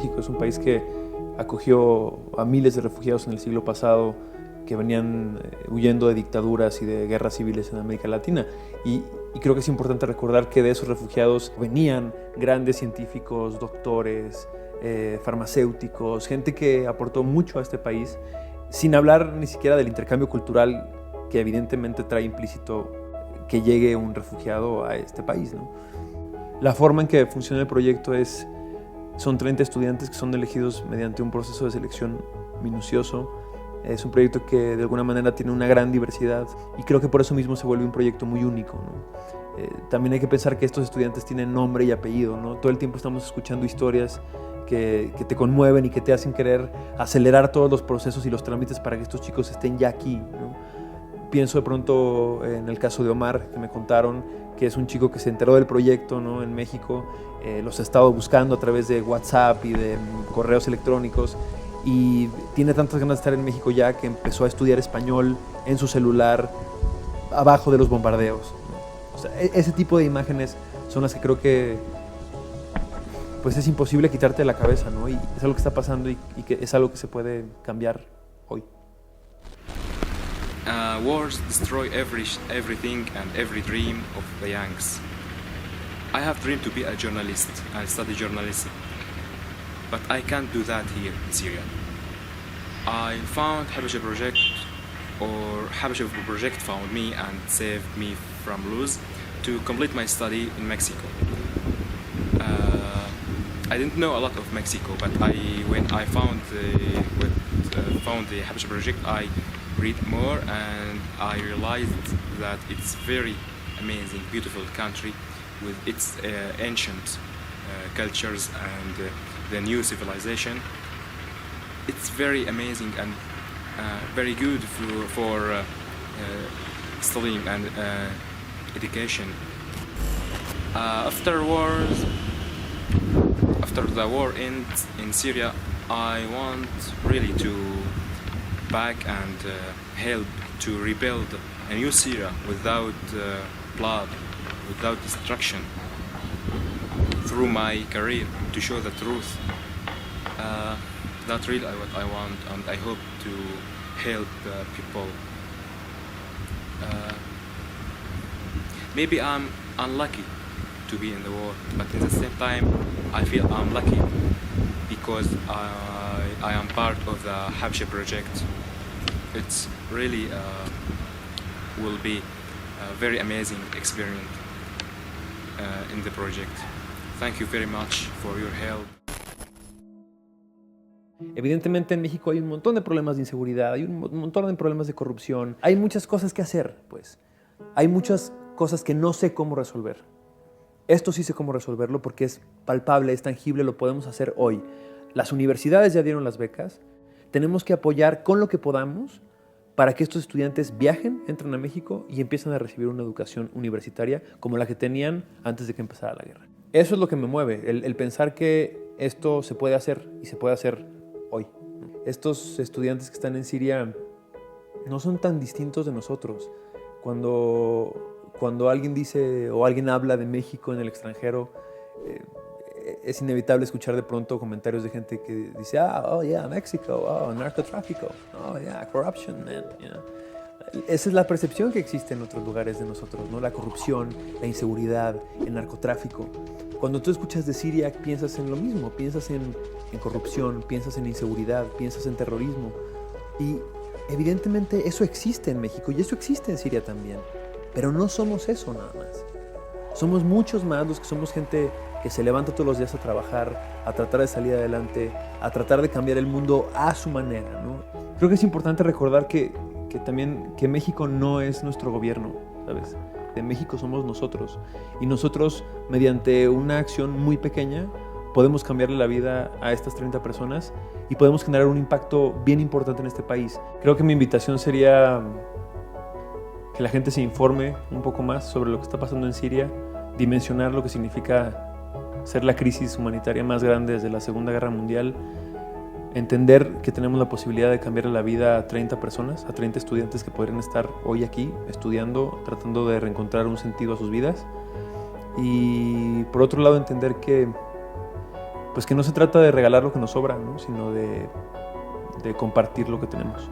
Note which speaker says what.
Speaker 1: México es un país que acogió a miles de refugiados en el siglo pasado que venían huyendo de dictaduras y de guerras civiles en América Latina. Y creo que es importante recordar que de esos refugiados venían grandes científicos, doctores, farmacéuticos, gente que aportó mucho a este país, sin hablar ni siquiera del intercambio cultural que evidentemente trae implícito que llegue un refugiado a este país, ¿no? La forma en que funciona el proyecto son 30 estudiantes que son elegidos mediante un proceso de selección minucioso. Es un proyecto que de alguna manera tiene una gran diversidad y creo que por eso mismo se vuelve un proyecto muy único, ¿no? También hay que pensar que estos estudiantes tienen nombre y apellido, ¿no? Todo el tiempo estamos escuchando historias que te conmueven y que te hacen querer acelerar todos los procesos y los trámites para que estos chicos estén ya aquí, ¿no? Pienso de pronto en el caso de Omar, que me contaron, que es un chico que se enteró del proyecto, ¿no?, en México, los ha estado buscando a través de WhatsApp y de correos electrónicos y tiene tantas ganas de estar en México ya que empezó a estudiar español en su celular abajo de los bombardeos, ¿no? O sea, ese tipo de imágenes son las que creo que pues es imposible quitarte de la cabeza, ¿no? Y es algo que está pasando y que es algo que se puede cambiar hoy.
Speaker 2: Wars destroy everything and every dream of the youngs. I have dreamed to be a journalist and study journalism, but I can't do that here in Syria. I found Habesha Project, or Habesha Project found me and saved me from lose to complete my study in Mexico. I didn't know a lot of Mexico, but when I found the Habesha Project, I read more and I realized that it's very amazing, beautiful country with its ancient cultures and the new civilization. It's very amazing and very good for studying and education. After the war ends in Syria, I want really to back and help to rebuild a new Syria without blood, without destruction, through my career to show the truth. That's really what I want, and I hope to help people. Maybe I'm unlucky to be in the war, but at the same time I feel I'm lucky because I am part of the Habesha project. It's really will be a very amazing experience in the project. Thank you very much for your help.
Speaker 1: Evidentemente en México hay un montón de problemas de inseguridad, hay un montón de problemas de corrupción, hay muchas cosas que hacer, pues. Hay muchas cosas que no sé cómo resolver. Esto sí sé cómo resolverlo porque es palpable, es tangible, lo podemos hacer hoy. Las universidades ya dieron las becas, tenemos que apoyar con lo que podamos para que estos estudiantes viajen, entren a México y empiecen a recibir una educación universitaria como la que tenían antes de que empezara la guerra. Eso es lo que me mueve, el pensar que esto se puede hacer y se puede hacer hoy. Estos estudiantes que están en Siria no son tan distintos de nosotros. Cuando alguien dice o alguien habla de México en el extranjero, es inevitable escuchar de pronto comentarios de gente que dice, oh yeah, México, oh, narcotráfico, oh yeah, corruption, man. You know? Esa es la percepción que existe en otros lugares de nosotros, ¿no? La corrupción, la inseguridad, el narcotráfico. Cuando tú escuchas de Siria, piensas en lo mismo, piensas en corrupción, piensas en inseguridad, piensas en terrorismo. Y evidentemente eso existe en México y eso existe en Siria también. Pero no somos eso nada más. Somos muchos más los que somos gente que se levanta todos los días a trabajar, a tratar de salir adelante, a tratar de cambiar el mundo a su manera, ¿no? Creo que es importante recordar que México no es nuestro gobierno, ¿sabes? De México somos nosotros. Y nosotros, mediante una acción muy pequeña, podemos cambiarle la vida a estas 30 personas y podemos generar un impacto bien importante en este país. Creo que mi invitación sería que la gente se informe un poco más sobre lo que está pasando en Siria, dimensionar lo que significa ser la crisis humanitaria más grande desde la Segunda Guerra Mundial, entender que tenemos la posibilidad de cambiar la vida a 30 personas, a 30 estudiantes que podrían estar hoy aquí estudiando, tratando de reencontrar un sentido a sus vidas. Y por otro lado, entender que pues que no se trata de regalar lo que nos sobra, ¿no? Sino de compartir lo que tenemos.